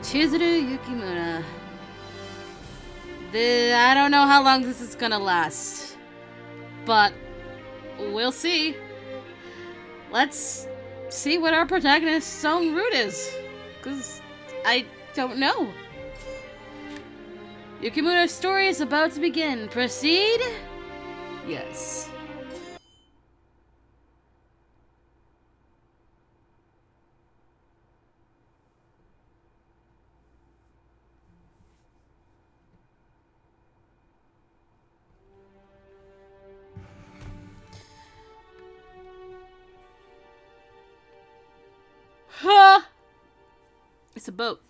Chizuru Yukimura. I don't know how long this is gonna last, but we'll see. Let's see what our protagonist's own route is, because I don't know. Yukimura's story is about to begin. Proceed? Yes. Huh! It's a boat.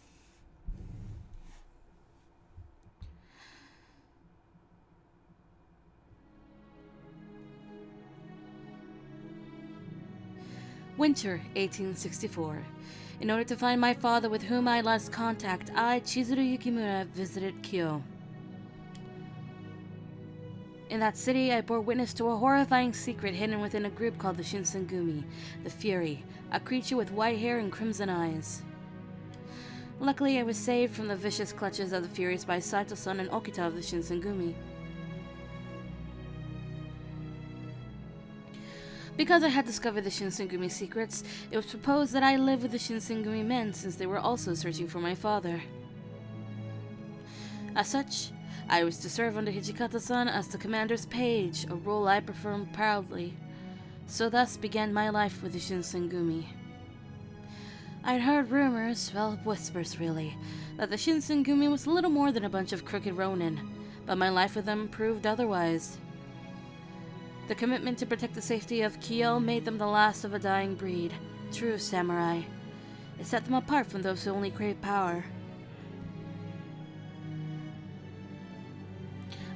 Winter 1864. In order to find my father with whom I lost contact, I, Chizuru Yukimura, visited Kyo. In that city, I bore witness to a horrifying secret hidden within a group called the Shinsengumi, the Fury, a creature with white hair and crimson eyes. Luckily, I was saved from the vicious clutches of the Furies by Saito-san and Okita of the Shinsengumi. Because I had discovered the Shinsengumi secrets, it was proposed that I live with the Shinsengumi men since they were also searching for my father. As such, I was to serve under Hijikata-san as the commander's page, a role I performed proudly. So thus began my life with the Shinsengumi. I'd heard rumors, well, whispers really, that the Shinsengumi was little more than a bunch of crooked ronin, but my life with them proved otherwise. The commitment to protect the safety of Kyo made them the last of a dying breed, true samurai. It set them apart from those who only crave power.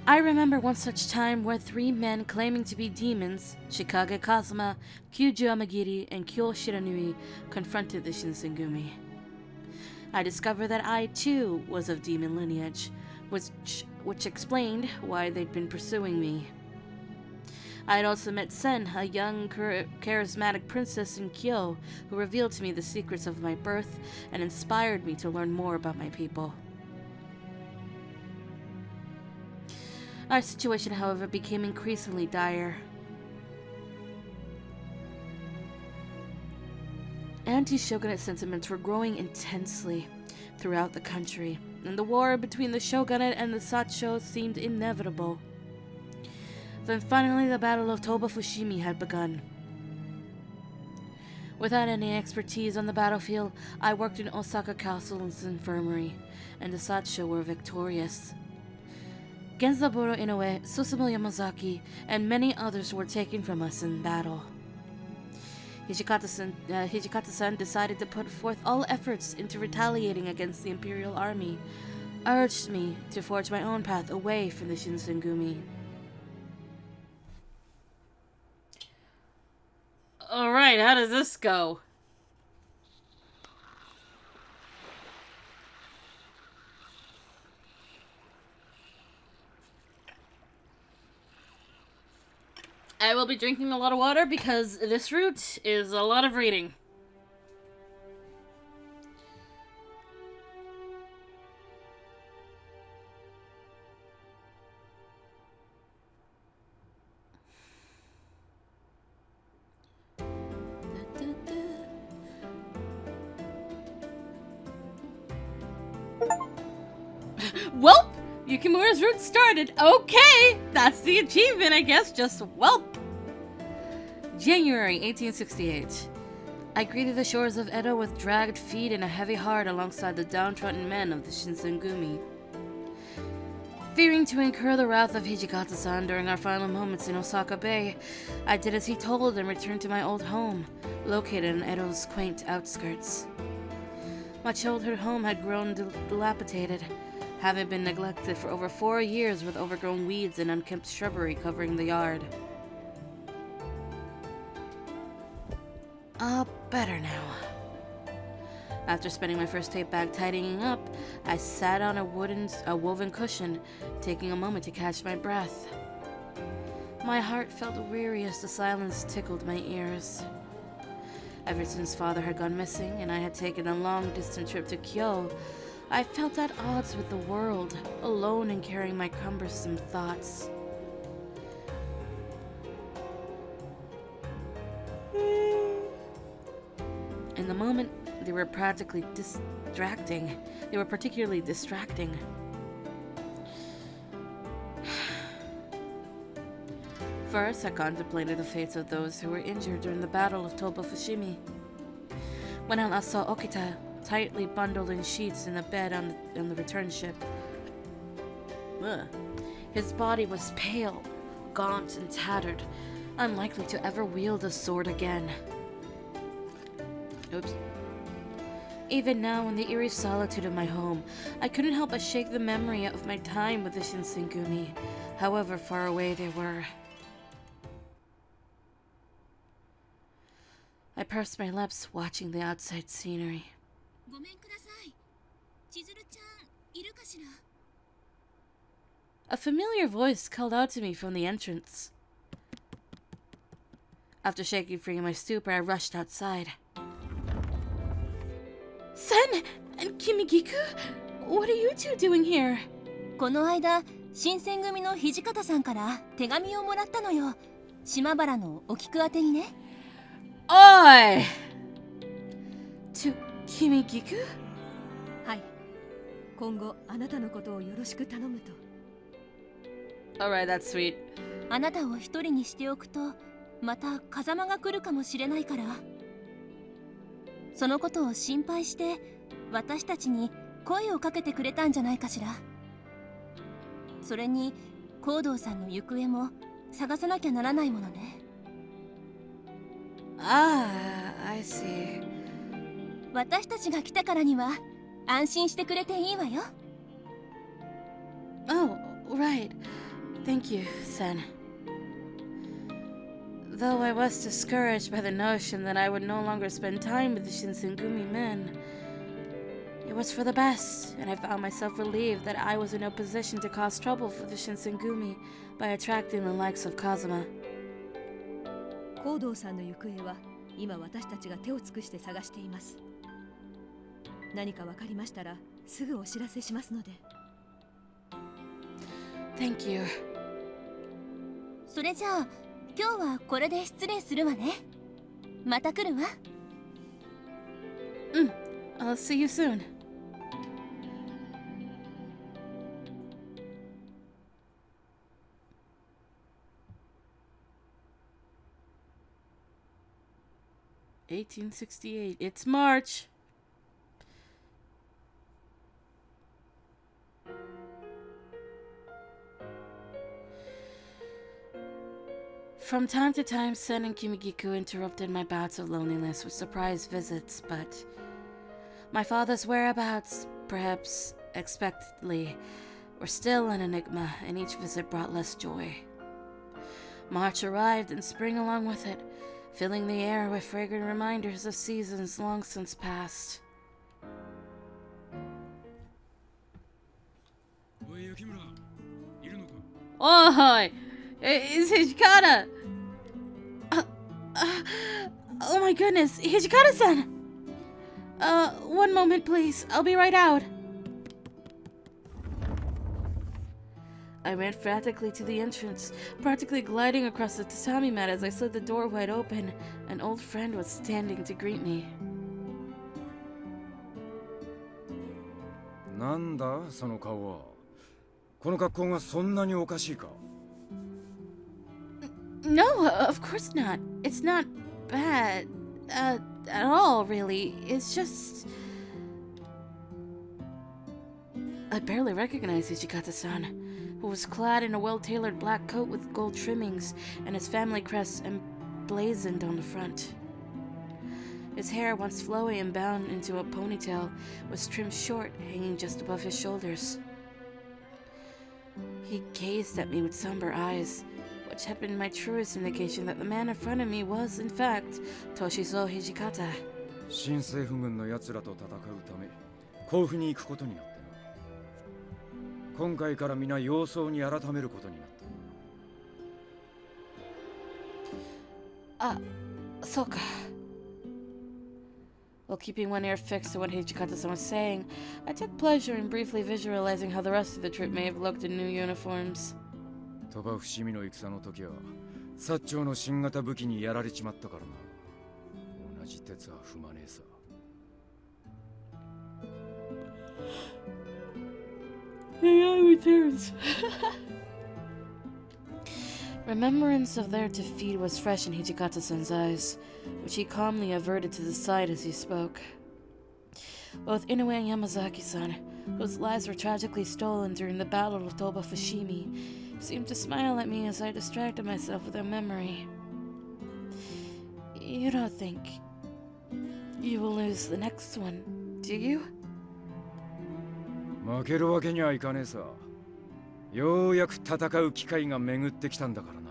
I remember one such time where 3 men claiming to be demons, Shikage Kazuma, Kyuju Amagiri, and Kyo Shiranui, confronted the Shinsengumi. I discovered that I, too, was of demon lineage, which explained why they'd been pursuing me. I had also met Sen, a young, charismatic princess in Kyo, who revealed to me the secrets of my birth and inspired me to learn more about my people. Our situation, however, became increasingly dire. Anti-shogunate sentiments were growing intensely throughout the country, and the war between the shogunate and the Sacho seemed inevitable. Then finally the Battle of Toba Fushimi had begun. Without any expertise on the battlefield, I worked in Osaka Castle's infirmary, and the Sacho were victorious. Genzaburo Inoue, Susumu Yamazaki, and many others were taken from us in battle. Hijikata-san decided to put forth all efforts into retaliating against the Imperial Army, urged me to forge my own path away from the Shinsengumi. Alright, how does this go? I will be drinking a lot of water because this route is a lot of reading. Welp! Yukimura's route started. Okay! That's the achievement, I guess. Just welp! January 1868. I greeted the shores of Edo with dragged feet and a heavy heart alongside the downtrodden men of the Shinsengumi. Fearing to incur the wrath of Hijikata-san during our final moments in Osaka Bay, I did as he told and returned to my old home, located in Edo's quaint outskirts. My childhood home had grown dilapidated, having been neglected for over 4 years with overgrown weeds and unkempt shrubbery covering the yard. Better now. After spending my first tape bag tidying up, I sat on a woven cushion, taking a moment to catch my breath. My heart felt weary as the silence tickled my ears. Ever since father had gone missing and I had taken a long-distance trip to Kyo, I felt at odds with the world, alone and carrying my cumbersome thoughts. In the moment, they were particularly distracting. First, I contemplated the fates of those who were injured during the Battle of Toba Fushimi. When I last saw Okita, tightly bundled in sheets in a bed on the return ship. Ugh. His body was pale, gaunt, and tattered, unlikely to ever wield a sword again. Oops. Even now, in the eerie solitude of my home, I couldn't help but shake the memory of my time with the Shinsengumi, however far away they were. I pursed my lips, watching the outside scenery. A familiar voice called out to me from the entrance. After shaking free of my stupor, I rushed outside. Sen and Kimigiku? What are you two doing here? この間、新選組の土方さんから手紙をもらったのよ。島原のお菊宛てにね。Oi! To Kimigiku? はい。今後あなたのことをよろしく頼むと。Alright, that's sweet. あなたを一人にしておくと、また風間が来るかもしれないから。そのことを心配して私たちに声をかけてくれたんじゃないかしら。それに光道さんの行方も探さなきゃならないものね。I see. 私たちが来たからには安心してくれていいわよ。Oh, right. Thank you, Sen. Though I was discouraged by the notion that I would no longer spend time with the Shinsengumi men, it was for the best, and I found myself relieved that I was in no position to cause trouble for the Shinsengumi by attracting the likes of Kazuma. 光道さんの行方は今私たちが手を尽くして探しています。何かわかりましたらすぐお知らせしますので。Thank you. それじゃあ今日はこれで失礼するわね。また来るわ。I'll see you soon. (1868). It's March. From time to time, Sen and Kimigiku interrupted my bouts of loneliness with surprise visits, but my father's whereabouts, perhaps expectedly, were still an enigma, and each visit brought less joy. March arrived and spring along with it, filling the air with fragrant reminders of seasons long since past. Oh, it's Hijikata! Oh my goodness, Hijikata-san! One moment please, I'll be right out. I ran frantically to the entrance, practically gliding across the tatami mat as I slid the door wide open. An old friend was standing to greet me. なんだその顔は。この格好がそんなにおかしいか。No, of course not. It's not bad, at all, really. It's just... I barely recognized Hijikata-san, who was clad in a well-tailored black coat with gold trimmings and his family crest emblazoned on the front. His hair, once flowy and bound into a ponytail, was trimmed short, hanging just above his shoulders. He gazed at me with somber eyes, which had been my truest indication that the man in front of me was, in fact, Toshizo Hijikata. 新政府軍の奴らと戦うため甲府に行くことになってな。今回から皆様相に改めることになった。そうか。While keeping one ear fixed on what Hijikata-san was saying, I took pleasure in briefly visualizing how the rest of the troop may have looked in new uniforms. 鳥羽伏見の戦の時は薩長の新型武器にやられちまったからな。同じ鉄は踏まねえさ。AI returns. Remembrance of their defeat was fresh in Hijikata-san's eyes, which he calmly averted to the side as he spoke. Both Inoue and Yamazaki-san, whose lives were tragically stolen during the Battle of Toba Fushimi, seemed to smile at me as I distracted myself with their memory. You don't think you will lose the next one, do you? 負けるわけにはいかねえさ。ようやく戦う機会が巡ってきたんだからな。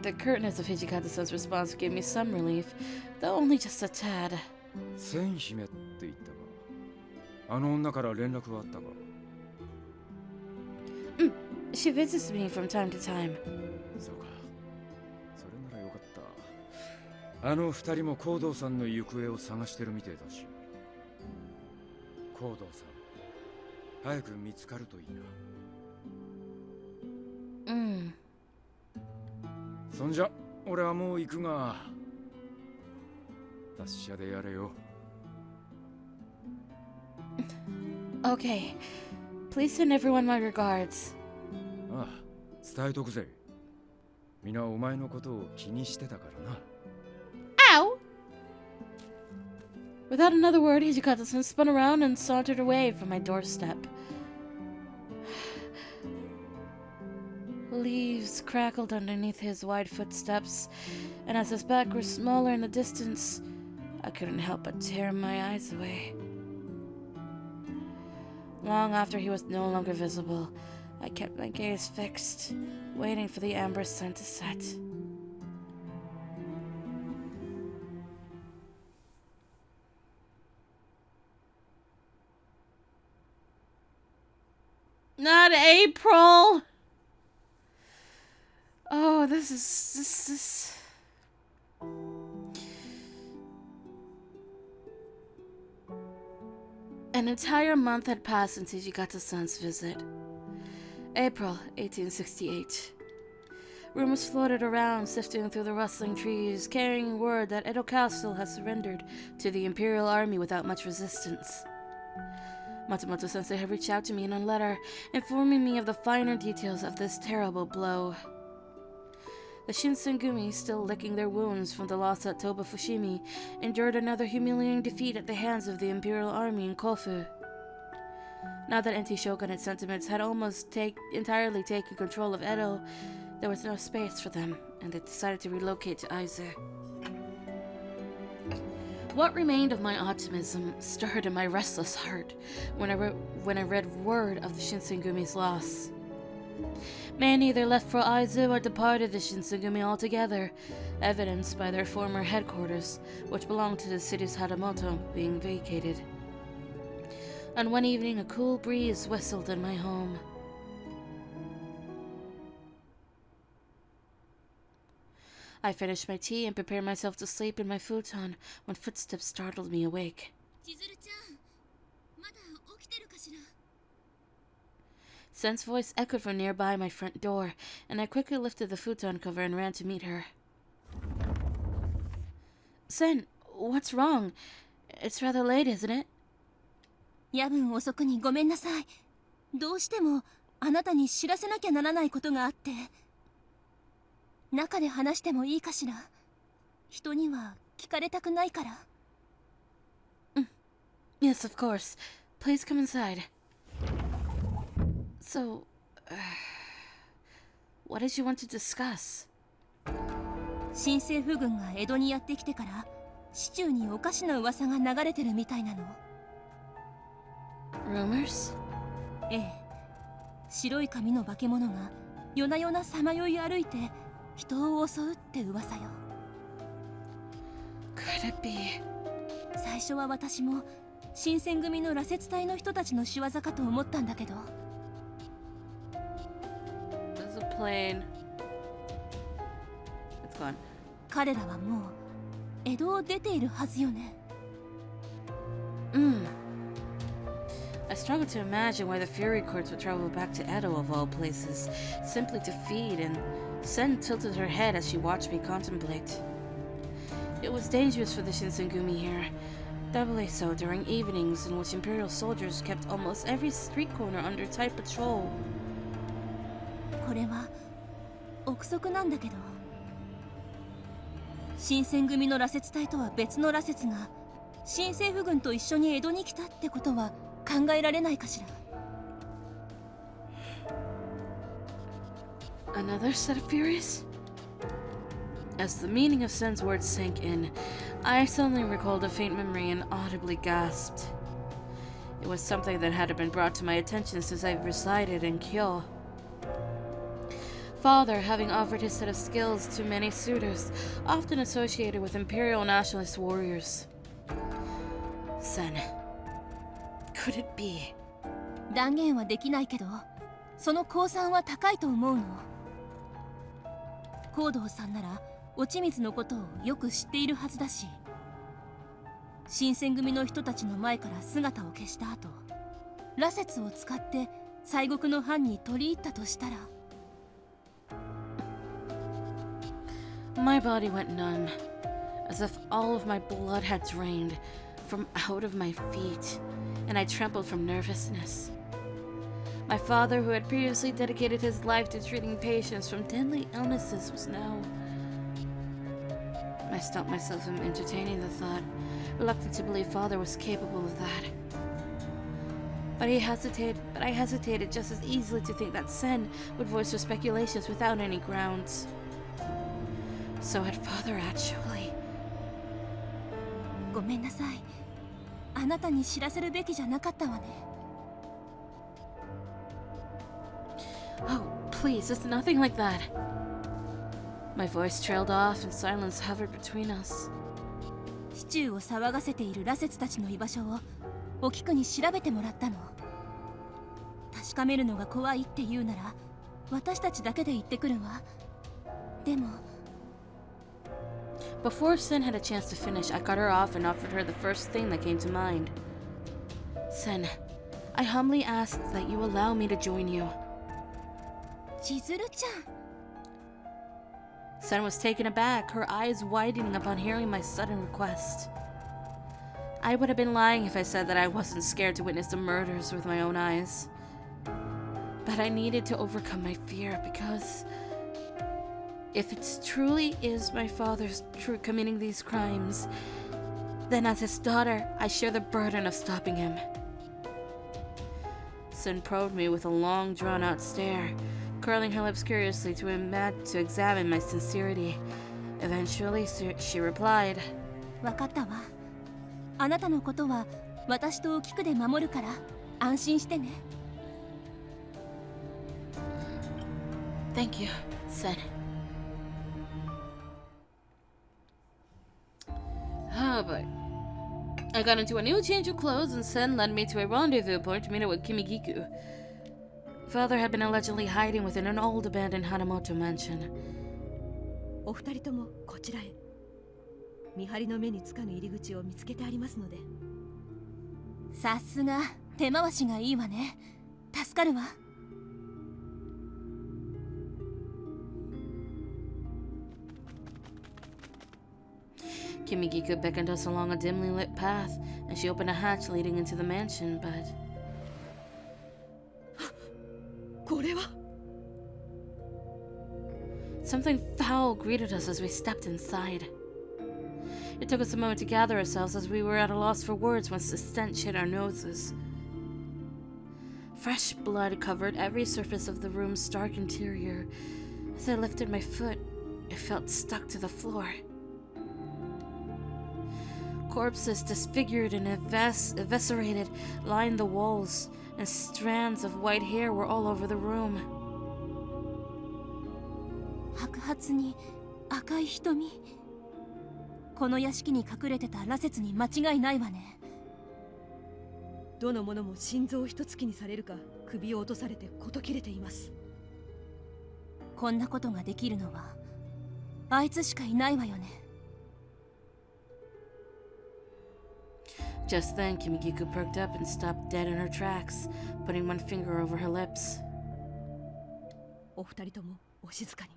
The curtness of Hijikata-san's response gave me some relief, though only just a tad. 千姫って言ったか。あの女から連絡はあったか。She visits me from time to time. そうか。それならよかった。あの二人もコードさんの行方を探してるみてえだし。コードさん、早く見つかるといいな。そんじゃ、俺はもう行くが。達者でやれよ。Okay. Please send everyone my regards. ああ、伝えとくぜ。皆お前のことを気にしてたからな。Ow! Without another word, Hijikata-san spun around and sauntered away from my doorstep. Leaves crackled underneath his wide footsteps, and as his back grew smaller in the distance, I couldn't help but tear my eyes away. Long after he was no longer visible, I kept my gaze fixed, waiting for the amber sun to set. Not April! Oh, this is... An entire month had passed since Hijikata-san's visit. April 1868. Rumors floated around, sifting through the rustling trees, carrying word that Edo Castle had surrendered to the Imperial Army without much resistance. Matsumoto-sensei had reached out to me in a letter, informing me of the finer details of this terrible blow. The Shinsengumi, still licking their wounds from the loss at Toba Fushimi, endured another humiliating defeat at the hands of the Imperial Army in Kofu. Now that anti-shogunate sentiments had almost entirely taken control of Edo, there was no space for them, and they decided to relocate to Aizu. What remained of my optimism stirred in my restless heart when I read word of the Shinsengumi's loss. Many either left for Aizu or departed the Shinsengumi altogether, evidenced by their former headquarters, which belonged to the city's Hadamoto, being vacated. On one evening, a cool breeze whistled in my home. I finished my tea and prepared myself to sleep in my futon when footsteps startled me awake. Chizuru-chan, まだ起きてるかしら? Sen's voice echoed from nearby my front door, and I quickly lifted the futon cover and ran to meet her. Sen, what's wrong? It's rather late, isn't it? 夜分遅くにごめんなさい。どうしてもあなたに知らせなきゃならないことがあって。中で話してもいいかしら。人には聞かれたくないから。Yes, of course. Please come inside. So, what did you want to discuss? 新政府軍が江戸にやってきてから市中におかしな噂が流れてるみたいなの。Rumors? ええ。白い髪の化け物が夜な夜なさまよい歩いて人を襲うって噂よ。Could it be? 最初は私も新選組の羅刹隊の人たちの仕業かと思ったんだけど。There's a plane. It's gone. 彼らはもう江戸を出ているはずよね。I struggle to imagine why the Fury Courts would travel back to Edo of all places, simply to feed, and Sen tilted her head as she watched me contemplate. It was dangerous for the Shinsengumi here, doubly so during evenings in which Imperial soldiers kept almost every street corner under tight patrol. これは憶測なんだけど、新選組の羅刹隊とは別の羅刹が新政府軍と一緒に江戸に来たってことは考えられないかしら。 Another set of Furies? As the meaning of Sen's words sank in, I suddenly recalled a faint memory and audibly gasped. It was something that hadn't been brought to my attention since I resided in Kyo. Father having offered his set of skills to many suitors, often associated with Imperial nationalist warriors. Sen. Could it be? 断言はできないけど、その公算は高いと思うの。高堂さんなら落ち水のことをよく知っているはずだし、新選組の人たちの前から姿を消した後、羅刹を使って西国の藩に取り入ったとしたら。 My body went numb, as if all of my blood had drained from out of my feet, and I trembled from nervousness. My father, who had previously dedicated his life to treating patients from deadly illnesses, was now... I stopped myself from entertaining the thought, reluctant to believe father was capable of that. But I hesitated just as easily to think that Sen would voice her speculations without any grounds. So had father actually... ごめんなさい。あなたに知らせるべきじゃなかったわね。 Oh, please, it's nothing like that. My voice trailed off and silence hovered between us. 市中を騒がせている羅刹たちの居場所をお菊に調べてもらったの。確かめるのが怖いって言うなら私たちだけで行ってくるわ。でも Before Sen had a chance to finish, I cut her off and offered her the first thing that came to mind. Sen, I humbly ask that you allow me to join you. 千鶴ちゃん。 Sen was taken aback, her eyes widening upon hearing my sudden request. I would have been lying if I said that I wasn't scared to witness the murders with my own eyes. But I needed to overcome my fear because... if it truly is my father's committing these crimes, then as his daughter, I share the burden of stopping him. Sen probed me with a long, drawn-out stare, curling her lips curiously to examine my sincerity. Eventually, she replied, わかったわ。あなたのことは私とお菊で守るから安心してね。 Thank you, Sen. Oh boy. I got into a new change of clothes and Sen led me to a rendezvous point to meet up with Kimigiku. Father had been allegedly hiding within an old abandoned Hanamoto mansion. お二人ともこちらへ。見張りの目につかぬ入り口を見つけてありますので。さすが手回しがいいわね。助かるわ。 Kimigiku beckoned us along a dimly lit path, and she opened a hatch leading into the mansion, but... これは something foul greeted us as we stepped inside. It took us a moment to gather ourselves as we were at a loss for words once the stench hit our noses. Fresh blood covered every surface of the room's stark interior. As I lifted my foot, it felt stuck to the floor. Corpses, disfigured and eviscerated, lined the walls, and strands of white hair were all over the room. 白髪に赤い瞳。この屋敷に隠れてた羅刹に間違いないわね。どの者も心臓を一突きにされるか首を落とされて事切れています。こんなことができるのはあいつしかいないわよね。Just then, Kimiko perked up and stopped dead in her tracks, putting one finger over her lips. お二人ともお静かに。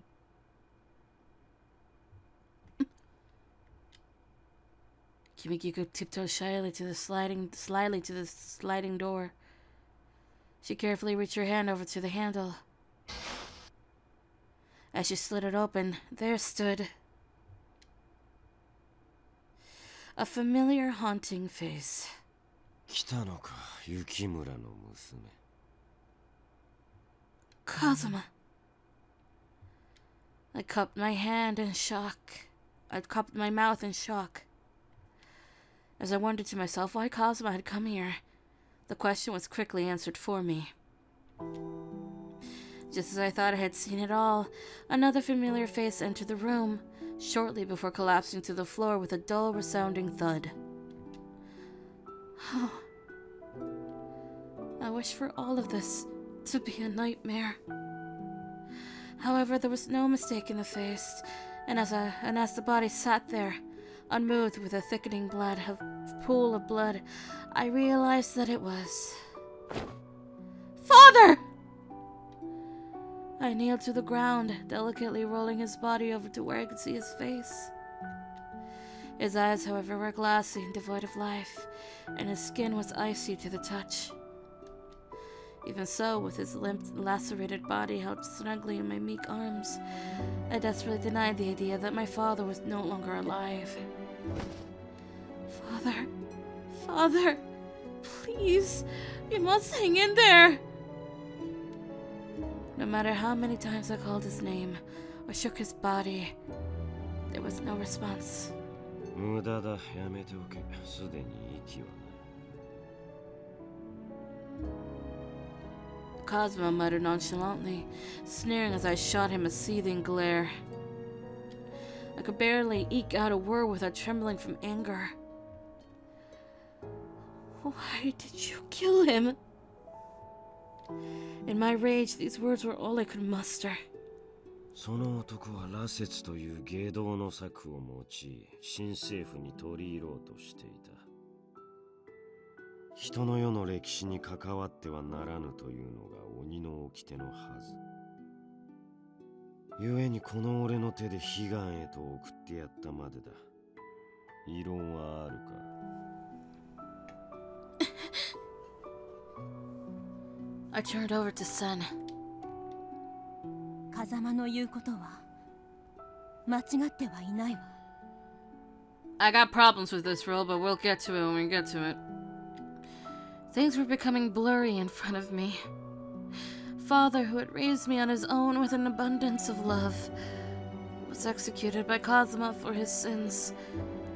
Kimiko tiptoed slyly to the sliding door. She carefully reached her hand over to the handle. As she slid it open, there stood a familiar, haunting face. 来たのか、雪村の娘。Kazuma. I cupped my hand in shock. I cupped my mouth in shock. As I wondered to myself why Kazuma had come here, the question was quickly answered for me. Just as I thought I had seen it all, another familiar face entered the room, shortly before collapsing to the floor with a dull, resounding thud. Oh. I wish for all of this to be a nightmare. However, there was no mistaking the face, and as the body sat there, unmoved with a thickening pool of blood, I realized that it was... Father! I kneeled to the ground, delicately rolling his body over to where I could see his face. His eyes, however, were glassy and devoid of life, and his skin was icy to the touch. Even so, with his limp, lacerated body held snugly in my meek arms, I desperately denied the idea that my father was no longer alive. Father, please, you must hang in there. No matter how many times I called his name or shook his body, there was no response. 無駄だ、やめておけ。すでに息はない。Kazuma muttered nonchalantly, sneering as I shot him a seething glare. I could barely eke out a word without trembling from anger. Why did you kill him? In my rage, these words were all I could muster. その男は羅刹という芸道の策を用い、新政府に取り入ろうとしていた。人の世の歴史に関わってはならぬというのが鬼の掟のはず。故にこの俺の手で悲願へと送ってやったまでだ。異論はあるかI turned over to Sen. 風間の言うことは間違ってはいないわ。I got problems with this role, but we'll get to it when we get to it. Things were becoming blurry in front of me. Father, who had raised me on his own with an abundance of love, was executed by Kazuma for his sins,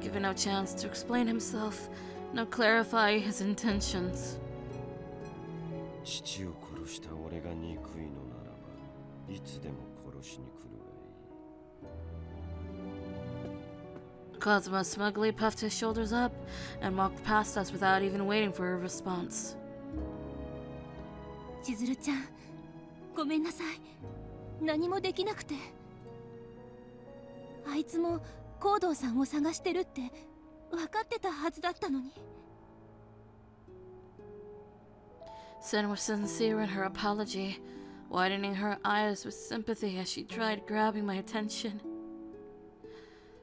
given no chance to explain himself, no clarify his intentions. 父を殺した俺が憎いのならば、いつでも殺しに来るがいい。 Kazuma smugly puffed his shoulders up and walked past us without even waiting for a response. 千鶴ちゃん、ごめんなさい。何もできなくて。あいつも行動さんを探してるって分かってたはずだったのに。Sen was sincere in her apology, widening her eyes with sympathy as she tried grabbing my attention.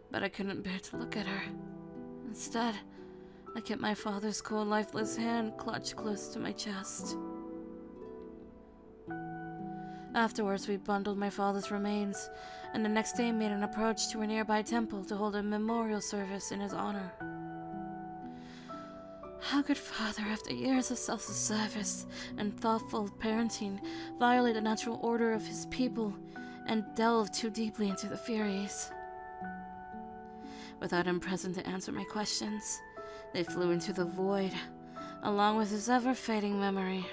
But I couldn't bear to look at her. Instead, I kept my father's cold, lifeless hand clutched close to my chest. Afterwards, we bundled my father's remains, and the next day made an approach to a nearby temple to hold a memorial service in his honor. How could father, after years of self-service and thoughtful parenting, violate the natural order of his people and delve too deeply into the Furies? Without him present to answer my questions, they flew into the void, along with his ever-fading memory.